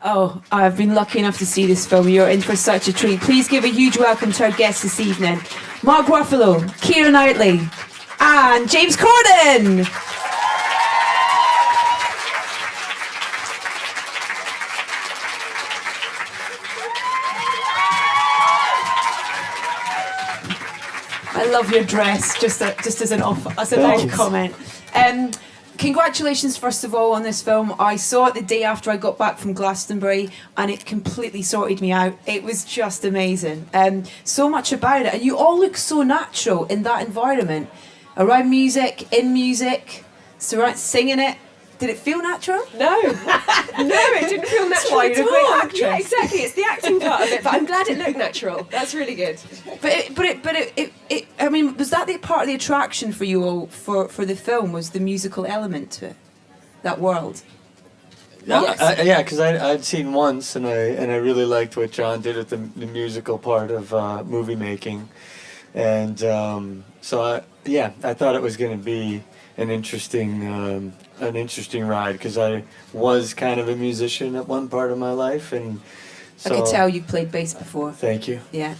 Oh, I've been lucky enough to see this film. You're in for such a treat. Please give a huge welcome to our guests this evening. Mark Ruffalo, Keira Knightley, and James Corden. I love your dress, just as an off comment. Congratulations, first of all, on this film. I saw it the day after I got back from Glastonbury, and it completely sorted me out. It was just amazing. So much about it, and you all look so natural in that environment, around music, in music, singing it. Did it feel natural? No, it didn't feel natural at all. Yeah, exactly. It's the acting part of it, but I'm glad it looked natural. That's really good. I mean, was that the part of the attraction for you all for the film? Was the musical element to it, that world? Yeah, because I'd seen once, and I really liked what John did with the musical part of movie making, and so I thought it was going to be an interesting ride, because I was kind of a musician at one part of my life, and so I could tell you played bass before. Thank you. Yeah.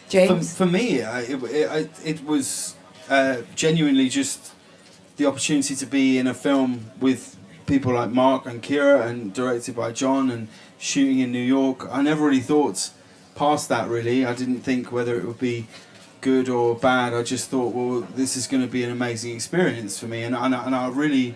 James? For me, it was genuinely just the opportunity to be in a film with people like Mark and Keira, and directed by John, and shooting in New York. I never really thought past that, really. I didn't think whether it would be good or bad. I just thought, well, this is going to be an amazing experience for me, and I really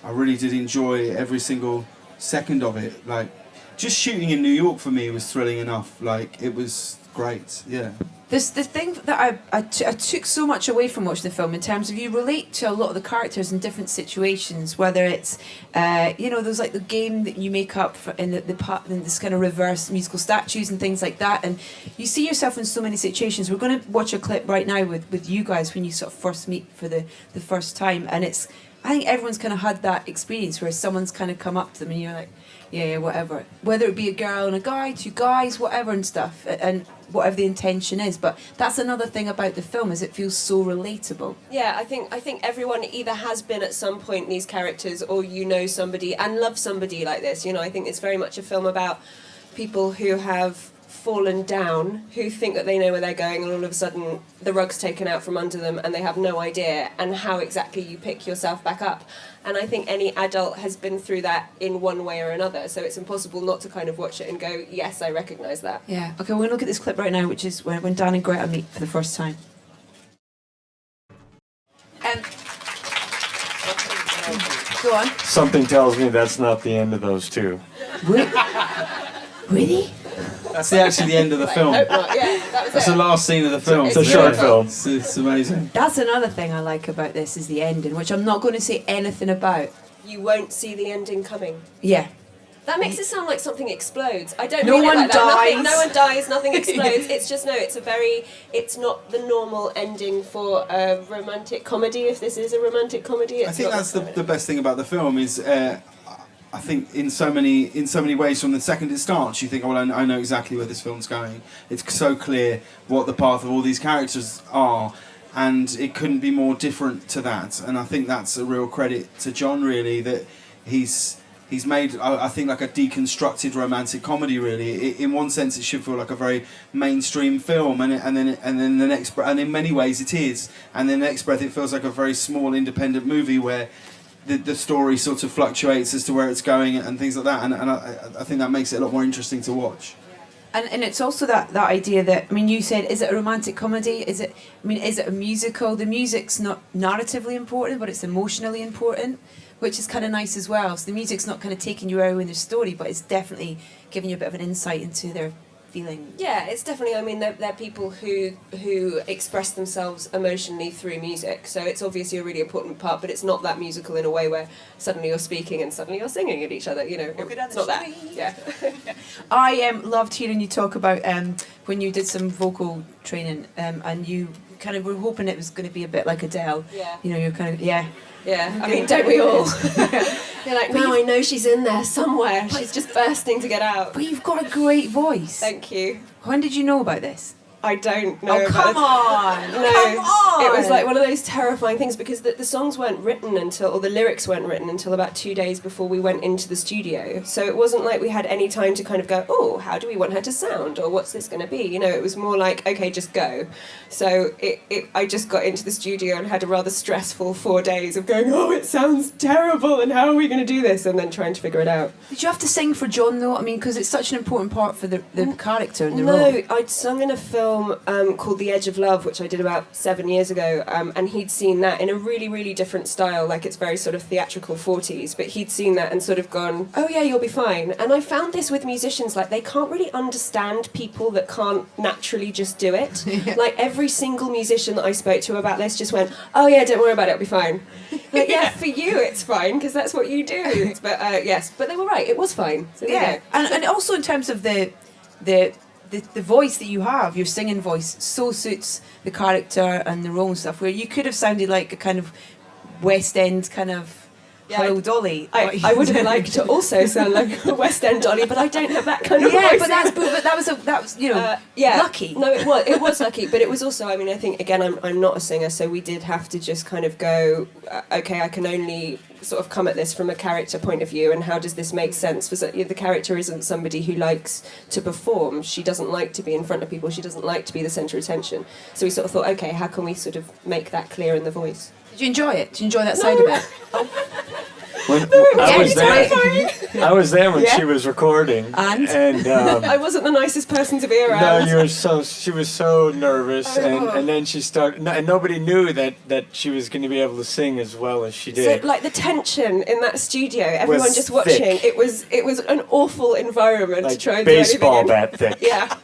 did enjoy every single second of it. Like, just shooting in New York for me was thrilling enough. Like, it was great. Yeah. The thing that I took so much away from watching the film, in terms of you relate to a lot of the characters in different situations, whether it's there's like the game that you make up for in in this kind of reverse musical statues and things like that, and you see yourself in so many situations. We're going to watch a clip right now with you guys when you sort of first meet for the first time, and I think everyone's kind of had that experience where someone's kind of come up to them and you're like, yeah, whatever. Whether it be a girl and a guy, two guys, whatever and stuff, and whatever the intention is. But that's another thing about the film, is it feels so relatable. Yeah, I think everyone either has been at some point these characters, or you know somebody and love somebody like this. You know, I think it's very much a film about people who have fallen down, who think that they know where they're going, and all of a sudden the rug's taken out from under them and they have no idea, and how exactly you pick yourself back up. And I think any adult has been through that in one way or another, so it's impossible not to kind of watch it and go, yes, I recognise that. Yeah. Okay, we're going to look at this clip right now, which is when Dan and Greta meet for the first time. Go on. Something tells me that's not the end of those two. Really? That's actually the end of the film. That's the last scene of the film. It's a short film. It's amazing. That's another thing I like about this, is the ending, which I'm not going to say anything about. You won't see the ending coming. Yeah. That makes it sound like something explodes. I don't No mean one it like that. dies. No one dies, nothing explodes. It's just, it's not the normal ending for a romantic comedy, if this is a romantic comedy. I think that's the best thing about the film is, I think in so many ways, from the second it starts, you think, oh, well, I know exactly where this film's going. It's so clear what the path of all these characters are, and it couldn't be more different to that. And I think that's a real credit to John, really, that he's made, I think, like a deconstructed romantic comedy. Really, in one sense, it should feel like a very mainstream film, and then the next, and in many ways it is, and then the next breath it feels like a very small independent movie where the story sort of fluctuates as to where it's going and things like that, and I think that makes it a lot more interesting to watch. And it's also that idea that, I mean, you said, is it a romantic comedy? Is it a musical? The music's not narratively important, but it's emotionally important, which is kind of nice as well. So the music's not kind of taking you out in their story, but it's definitely giving you a bit of an insight into their feeling. Yeah, it's definitely, I mean, they're people who express themselves emotionally through music, so it's obviously a really important part, but it's not that musical in a way where suddenly you're speaking and suddenly you're singing at each other, you know. It's not that. Yeah. I loved hearing you talk about when you did some vocal training, and you kind of were hoping it was going to be a bit like Adele. Yeah. You know, you're kind of, yeah. Yeah, I mean, don't we all? You're like, now I know she's in there somewhere. She's just bursting to get out. But you've got a great voice. Thank you. When did you know about this? I don't know. Oh, come on! No, Come on! it was like one of those terrifying things because the songs weren't written until, or the lyrics weren't written until about 2 days before we went into the studio. So it wasn't like we had any time to kind of go, oh, how do we want her to sound, or what's this going to be? You know, it was more like, okay, just go. So I just got into the studio and had a rather stressful 4 days of going, oh, it sounds terrible, and how are we going to do this? And then trying to figure it out. Did you have to sing for John though? I mean, because it's such an important part for the character and the role. No, I'd sung in a film called The Edge of Love, which I did about 7 years ago, and he'd seen that in a really, really different style, like it's very sort of theatrical 40s, but he'd seen that and sort of gone, oh yeah, you'll be fine. And I found this with musicians, like they can't really understand people that can't naturally just do it. Like every single musician that I spoke to about this just went, oh yeah, don't worry about it, it'll be fine. Like, yeah, for you it's fine, because that's what you do. But yes, but they were right, it was fine. So there you Yeah, go. and also in terms of the voice that you have, your singing voice, so suits the character and the role and stuff. Where you could have sounded like a kind of West End kind of Hello Dolly. I would have liked to also sound like a West End Dolly, but I don't have that kind of yeah, voice. but that was lucky. No, it was lucky, but it was also. I mean, I think again, I'm not a singer, so we did have to just kind of go, okay, I can only sort of come at this from a character point of view, and how does this make sense? Because the character isn't somebody who likes to perform. She doesn't like to be in front of people. She doesn't like to be the centre of attention. So we sort of thought, okay, how can we sort of make that clear in the voice? Did you enjoy it? Did you enjoy that side of it? I was there when Yeah. she was recording, And? I I wasn't the nicest person to be around. no, she was so nervous, and then she started, and nobody knew that she was going to be able to sing as well as she did. So, like the tension in that studio, everyone Was just watching. thick. It was an awful environment Like to try and baseball do anything bat thick. in. Yeah.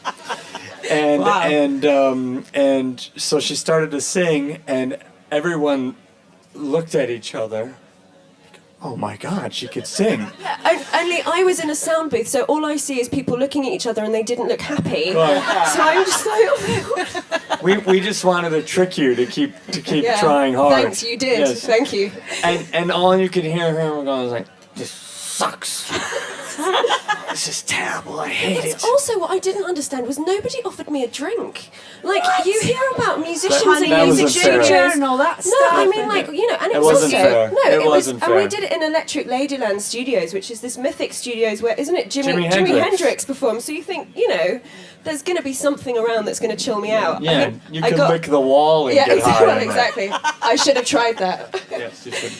And Wow. and so she started to sing, and everyone looked at each other. Oh my God, she could sing. Only I was in a sound booth, so all I see is people looking at each other, and they didn't look happy. Right. So I'm just like, We just wanted to trick you to keep yeah. trying hard. Thanks, you did. Yes. Thank you. And all you could hear her going was like, "This sucks. This is terrible. I hate it." It's also what I didn't understand was nobody offered me a drink. Like you hear about musicians Honey, That and wasn't music fair. studios. and all that No, stuff. I mean, like, you know, and it It was wasn't also fair. no, It was, wasn't and we fair. did it in Electric Ladyland Studios, which is this mythic studios where isn't it Jimi Jimi Hendrix performs? So you think, you know, there's going to be something around that's going to chill me out. I Yeah, think you I can got- lick the wall and Yeah, get high. well, on that. exactly. I should have tried that. Yes, you should.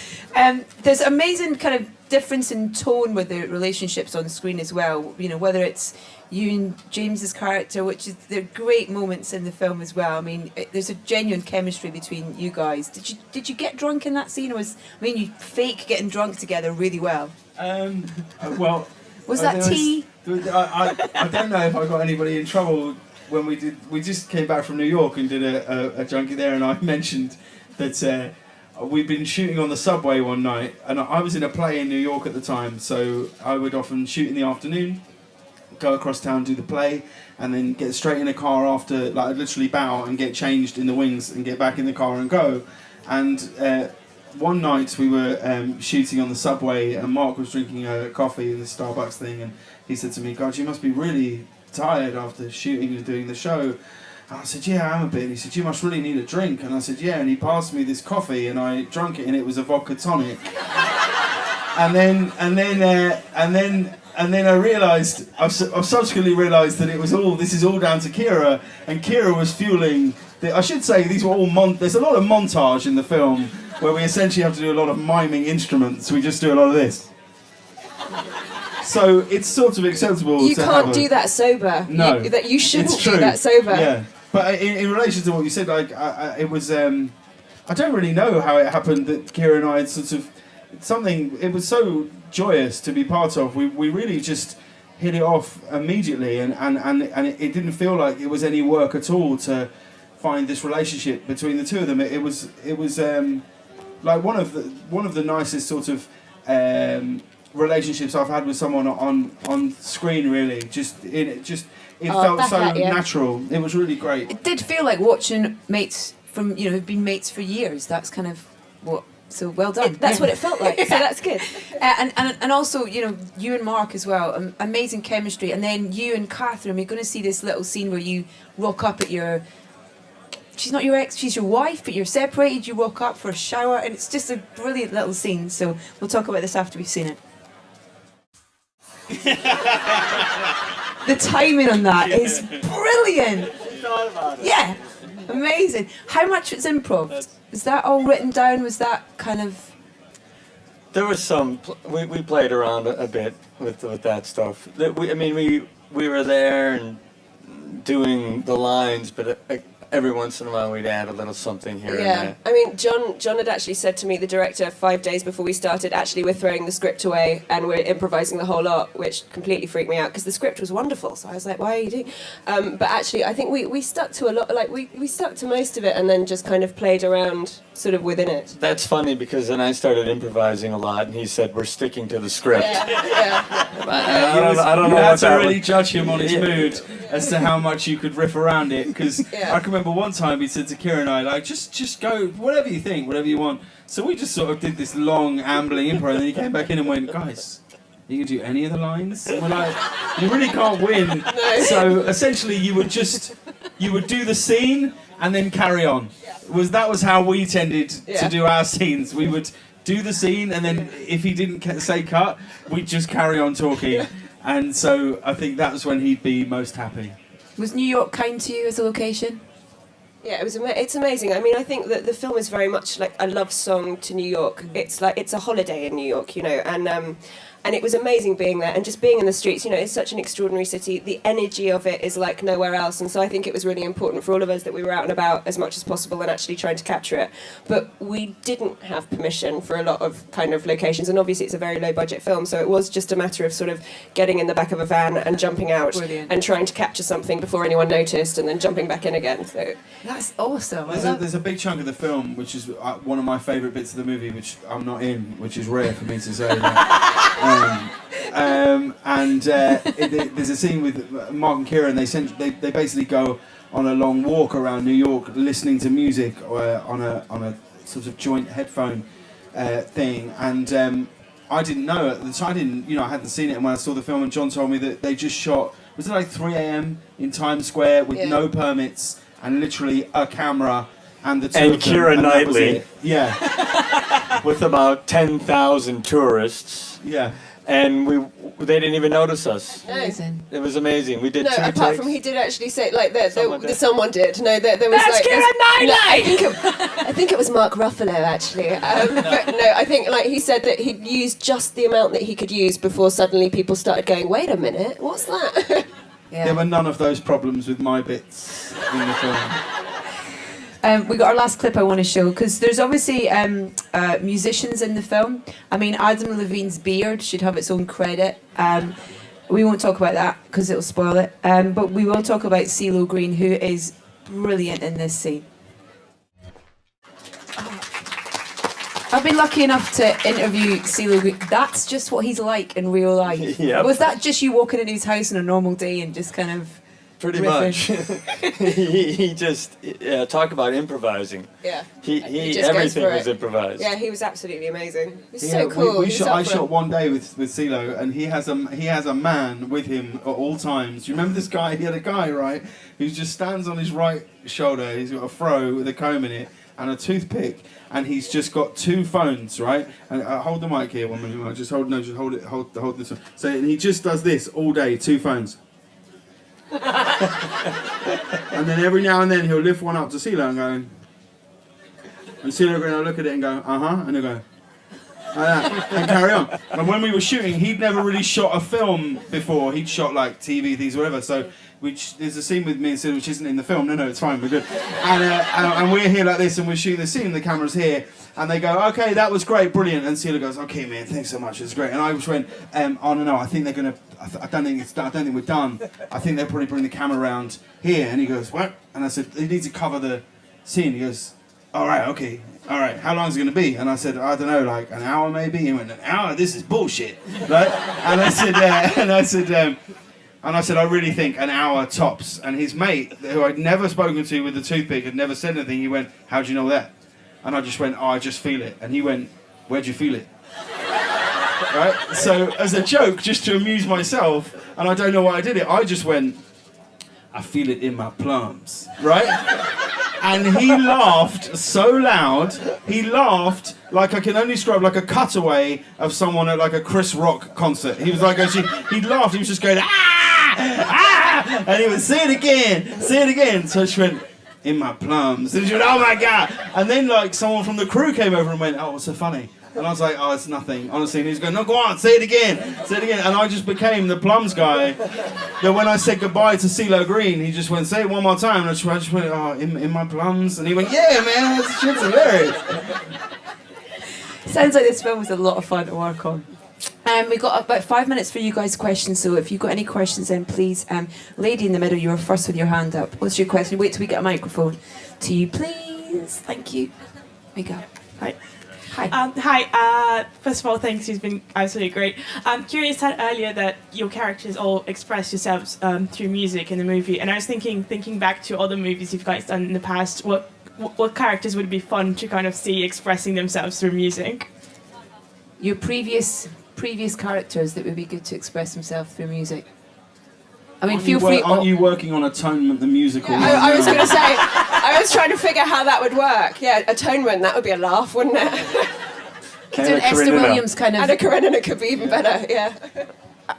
There's amazing kind of difference in tone with the relationships on screen as well. You know, whether it's you and James's character, which is they're great moments in the film as well. I mean, there's a genuine chemistry between you guys. Did you get drunk in that scene? You fake getting drunk together really well. Well, Was that there was- tea? I don't know if I got anybody in trouble when we did. We just came back from New York and did a junkie there, and I mentioned that we'd been shooting on the subway one night, and I was in a play in New York at the time, so I would often shoot in the afternoon, go across town, do the play, and then get straight in a car after, like I'd literally bow and get changed in the wings and get back in the car and go. And one night we were shooting on the subway, and Mark was drinking a coffee in the Starbucks thing, and he said to me, "God, you must be really tired after shooting and doing the show." And I said, "Yeah, I am a bit." And he said, "You must really need a drink." And I said, "Yeah." And he passed me this coffee, and I drank it, and it was a vodka tonic. and then I realised, I've subsequently realised that this is all down to Kira, and Kira was fueling. I should say these were all there's a lot of montage in the film where we essentially have to do a lot of miming instruments. We just do a lot of this. So it's sort of acceptable. You to can't have do that sober. No, that you shouldn't it's do true. that sober. Yeah, but in relation to what you said, like it was. I don't really know how it happened that Kira and I had sort of something. It was so joyous to be part of. We really just hit it off immediately, and it didn't feel like it was any work at all to find this relationship between the two of them. It was like one of the nicest sort of relationships I've had with someone on screen. Really, it felt back so at ya. natural. It was really great. It did feel like watching mates from who've been mates for years. That's kind of what So well done. That's Yeah. what it felt like. So that's good. And also, you know, you and Mark as well, amazing chemistry. And then you and Catherine, you're going to see this little scene where you rock up at your. She's not your ex, she's your wife, but you're separated. You walk up for a shower, and it's just a brilliant little scene. So we'll talk about this after we've seen it. The timing on that is brilliant. Yeah, amazing. How much was improv? Is that all written down? Was that kind of? There was some. We played around a bit with that stuff. We were there and doing the lines, but every once in a while we'd add a little something here and Yeah, there. I mean, John had actually said to me, the director, 5 days before we started, actually we're throwing the script away and we're improvising the whole lot, which completely freaked me out because the script was wonderful. So I was like, why are you doing? But actually, I think we stuck to a lot. Like we stuck to most of it and then just kind of played around sort of within it. That's funny because then I started improvising a lot, and he said we're sticking to the script. Yeah. I don't know You had what to that really was. judge him on his mood as to how much you could riff around it. Because Yeah. I can remember one time he said to Kira and I, like, just go whatever you think, whatever you want. So we just sort of did this long ambling improv, and then he came back in and went, guys, you can do any of the lines. And we're like, you really can't win. So essentially, you would do the scene and then carry on. That was how we tended to do our scenes. We would do the scene, and then if he didn't say cut, we'd just carry on talking. And so I think that was when he'd be most happy. Was New York kind to you as a location? Yeah, it's amazing. I mean, I think that the film is very much like a love song to New York. It's like it's a holiday in New York, you know, and it was amazing being there and just being in the streets. You know, it's such an extraordinary city. The energy of it is like nowhere else, and so I think it was really important for all of us that we were out and about as much as possible and actually trying to capture it. But we didn't have permission for a lot of kind of locations, and obviously it's a very low budget film, so it was just a matter of sort of getting in the back of a van and jumping out Brilliant. and trying to capture something before anyone noticed, and then jumping back in again. So. That's awesome. There's a big chunk of the film which is one of my favourite bits of the movie, which I'm not in, which is rare for me to say. There's a scene with Mark and Kira, and they basically go on a long walk around New York, listening to music on a sort of joint headphone thing. And I didn't know at the time. I hadn't seen it. And when I saw the film, and John told me that they just shot. Was it like 3 a.m. in Times Square with no permits and literally a camera and the two And of them, Keira and that was Knightley. it. Yeah, With about 10,000 tourists, yeah. and they didn't even notice us. Amazing. It was amazing. We did No, 2 apart takes. from he did actually say like Someone did. someone did. No, there was That's like Keira I think it was Mark Ruffalo actually. But no, I think like he said that he'd used just the amount that he could use before suddenly people started going, wait a minute, what's that? Yeah. There were none of those problems with my bits in the film. We got our last clip I want to show because there's obviously musicians in the film. I mean, Adam Levine's beard should have its own credit. We won't talk about that because it'll spoil it. But we will talk about CeeLo Green, who is brilliant in this scene. I've been lucky enough to interview CeeLo Green. That's just what he's like in real life. Yep. Was that just you walking into his house on a normal day and just kind of... Pretty riffing? much. he just talk about improvising. Yeah. He just goes everything for was it. imposed. Yeah, he was absolutely amazing. He was Yeah, so cool. He was I up for shot it. one day with CeeLo, and he has a man with him at all times. Do you remember this guy? He had a guy, right, who just stands on his right shoulder. He's got a fro with a comb in it and a toothpick, and he's just got 2 phones, right? And hold the mic here 1 minute. Just hold it. Hold this one. So and he just does this all day, 2 phones. And then every now and then he'll lift one up to CeeLo and go, and CeeLo will look at it and go, and he'll go, like that, and carry on. And when we were shooting, he'd never really shot a film before. He'd shot like TV things, or whatever. So there's a scene with me and CeeLo which isn't in the film. No, it's fine, we're good. And we're here like this, and we're shooting the scene. The camera's here, and they go, "Okay, that was great, brilliant." And CeeLo goes, "Okay, man, thanks so much, it's great." And I just went, "Oh no, I think they're gonna. I don't think we're done. I think they'll probably bring the camera around here." And he goes, "What?" And I said, "They need to cover the scene." He goes, "All right, okay. All right, how long is it going to be?" And I said, "I don't know, like an hour maybe." He went, "An hour? This is bullshit." Right? And I said, "I really think an hour tops." And his mate, who I'd never spoken to with the toothpick, had never said anything. He went, "How do you know that?" And I just went, oh, I just feel it. And he went, where'd you feel it? Right? So as a joke, just to amuse myself, and I don't know why I did it, I just went, I feel it in my plums, right? And he laughed so loud, he laughed like I can only describe like a cutaway of someone at like a Chris Rock concert. He was like, he laughed, he was just going, ah! And he would, say it again. So she went, in my plums. And she went, oh my God. And then like someone from the crew came over and went, oh, what's so funny? And I was like, oh, it's nothing, honestly. And he's going, no, go on, say it again. And I just became the plums guy. That when I said goodbye to CeeLo Green, he just went, say it one more time. And I just went, oh, in my plums. And he went, yeah, man, that shit's hilarious. Sounds like this film was a lot of fun to work on. We've got about 5 minutes for you guys' questions, so if you've got any questions, then please, lady in the middle, you were first with your hand up. What's your question? Wait till we get a microphone to you, please. Thank you. Here we go. Hi. Hi. First of all, thanks. You've been absolutely great. Curious said earlier that your characters all express yourselves through music in the movie, and I was thinking back to other movies you've guys done in the past. What characters would be fun to kind of see expressing themselves through music? Your previous characters that would be good to express themselves through music. I mean, feel free. Aren't you working on Atonement the musical? Yeah, I was going to say, I was trying to figure how that would work. Yeah, Atonement, that would be a laugh, wouldn't it? Doing Esther Williams kind of. Anna Karenina could be even better, yeah.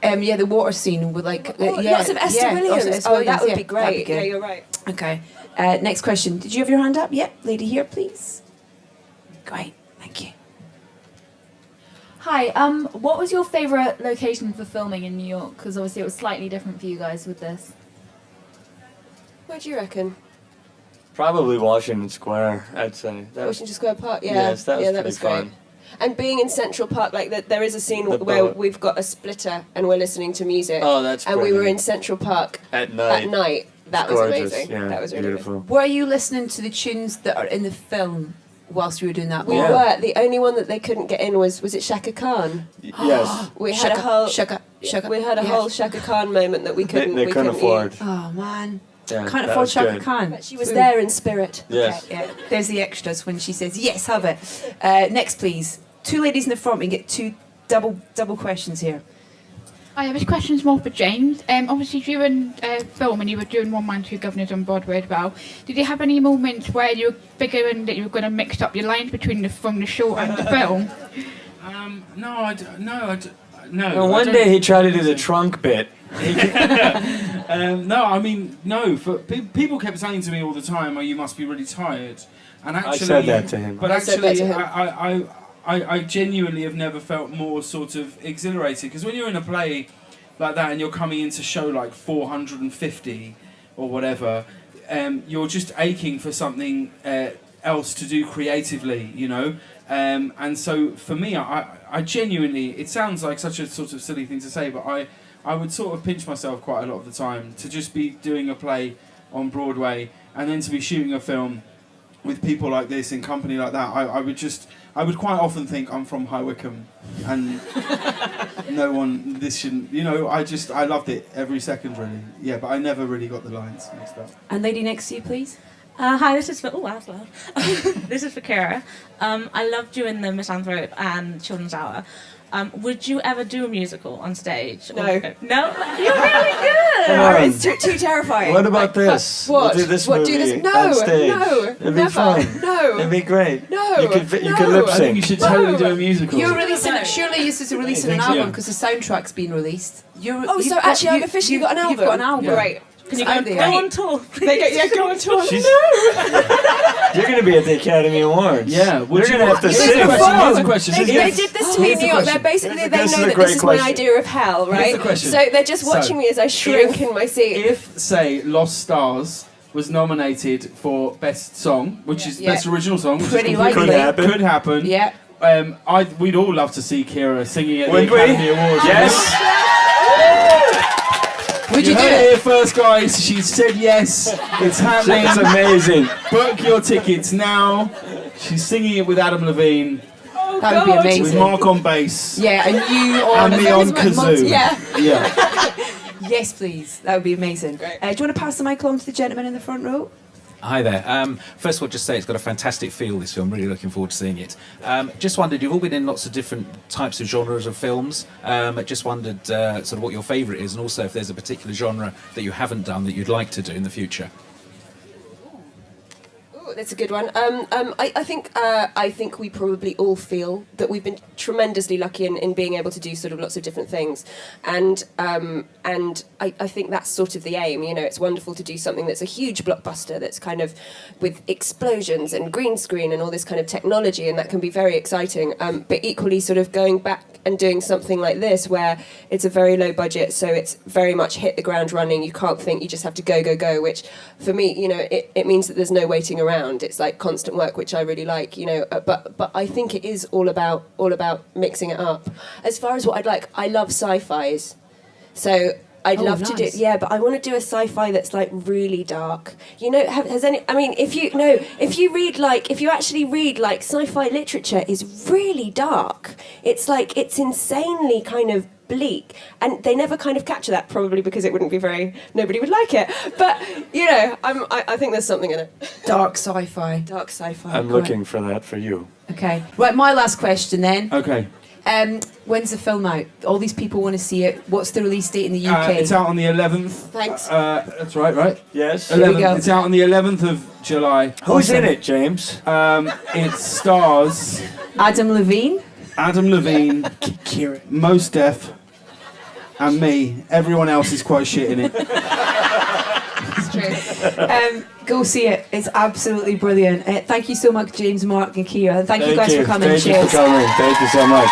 Yeah, the water scene with like. Lots of Esther Williams. Lots of Esther Oh, Williams, that would yeah, be great. that'd be good. Yeah, you're right. Okay. Next question. Did you have your hand up? Yep. Lady here, please. Great. Thank you. Hi, what was your favourite location for filming in New York? Because obviously it was slightly different for you guys with this. What do you reckon? Probably Washington Square, I'd say. Washington Square Park? Yeah. Yes, that was yeah, pretty that was great. fun. And being in Central Park, like there is a scene The where boat. we've got a splitter and we're listening to music. Oh, that's And we were brilliant. in Central Park At night. at night. That was Gorgeous. amazing. Yeah, That was really beautiful. Were you listening to the tunes that are in the film whilst you were doing that? good. We Yeah. were. The only one that they couldn't get in was it Shaka Khan? Yes. We had a whole Shaka. we had a yeah. whole Shaka Khan moment that we couldn't They we couldn't afford. use. Oh man. Yeah, Can't that afford was Shaka good. Khan. But she was there in spirit. Yes. Okay, yeah. There's the extras when she says yes, have it. Next, please. Two ladies in the front. We can get two double questions here. Hi, this question's more for James. Obviously, during film, and you were doing One Man, Two Governors on Broadway as well, did you have any moments where you were figuring that you were going to mix up your lines between from the show and the film? No. Well, one day he tried to do the trunk bit. No, I mean, no. People kept saying to me all the time, "Oh, you must be really tired." And actually, I said that to him. But I said that actually, to him. I genuinely have never felt more sort of exhilarated, because when you're in a play like that and you're coming into show like 450 or whatever, you're just aching for something else to do creatively, you know. And so for me, I genuinely, it sounds like such a sort of silly thing to say, but I would sort of pinch myself quite a lot of the time to just be doing a play on Broadway and then to be shooting a film with people like this in company like that. I would quite often think I'm from High Wycombe and this shouldn't, you know, I loved it every second really. Yeah, but I never really got the lines mixed up. And lady next to you, please. Hi, this is for... Oh, that's loud. This is for Kira. I loved you in the Misanthrope and Children's Hour. Would you ever do a musical on stage? No. No? You're really good! Come on. It's too terrifying. What about this? What? We'll do this What, movie do this? No, on stage. no, It'd be never. fun. No. It'd be great. No, You could no. lip I think you sync. should totally do a musical. You're releasing it. Surely this is releasing an think so. album because the soundtrack's been released. Oh, so actually I've officially got an album? You've got an album. Yeah. Great. Can you It's go, out there. go on tour? Go on tour. You're going to be at the Academy Awards. Yeah, would You're you- going to have to Here's sing. the question, here's the question. They did this to me in New York. They're basically, they This is know a that great this is my question. idea of hell, right? the question. So they're just watching me as I shrink in my seat. If, say, Lost Stars was nominated for Best Song, which is Yeah. Best Original Song, which Pretty is completely- likely. Could happen. Could happen. Yeah. We'd all love to see Kira singing at the Would we? Academy Awards. Yes. Would you do heard it it? here first, guys. She said yes. It's happening. It's amazing. Book your tickets now. She's singing it with Adam Levine, That would be with amazing. Mark on bass, Yeah, and you on and me on kazoo. Yeah. Yeah. Yes, please. That would be amazing. Great. Do you want to pass the mic along to the gentleman in the front row? Hi there. First of all, just say it's got a fantastic feel, this film. Really looking forward to seeing it. Just wondered, you've all been in lots of different types of genres of films. Just wondered sort of what your favourite is, and also if there's a particular genre that you haven't done that you'd like to do in the future. Ooh, that's a good one. I think we probably all feel that we've been tremendously lucky in being able to do sort of lots of different things, and I think that's sort of the aim. You know, it's wonderful to do something that's a huge blockbuster that's kind of with explosions and green screen and all this kind of technology, and that can be very exciting. But equally, sort of going back and doing something like this where it's a very low budget, so it's very much hit the ground running. You can't think, you just have to go, which for me, you know, it means that there's no waiting around. It's like constant work, which I really like, you know, but I think it is all about mixing it up. As far as what I'd like, I love sci-fis, so I'd love to do, yeah, but I want to do a sci-fi that's like really dark. You know, if you actually read like sci-fi literature is really dark. It's like, it's insanely kind of bleak, and they never kind of capture that, probably because it wouldn't be nobody would like it. But you know, I think there's something in it. Dark sci-fi. Dark sci-fi. I'm looking for that for you. Okay. Right, my last question then. Okay. When's the film out? All these people want to see it. What's the release date in the UK? It's out on the 11th. Thanks. That's right? Yes. 11th. we go. It's out on the 11th of July. Who's in it, James? It stars Adam Levine. Adam Levine, Mos Def, and me. Everyone else is quite shit in it. It's true. Go see it. It's absolutely brilliant. Thank you so much, James, Mark, and Kira. And thank you guys for coming. Thank you Cheers. for coming. Thank you so much.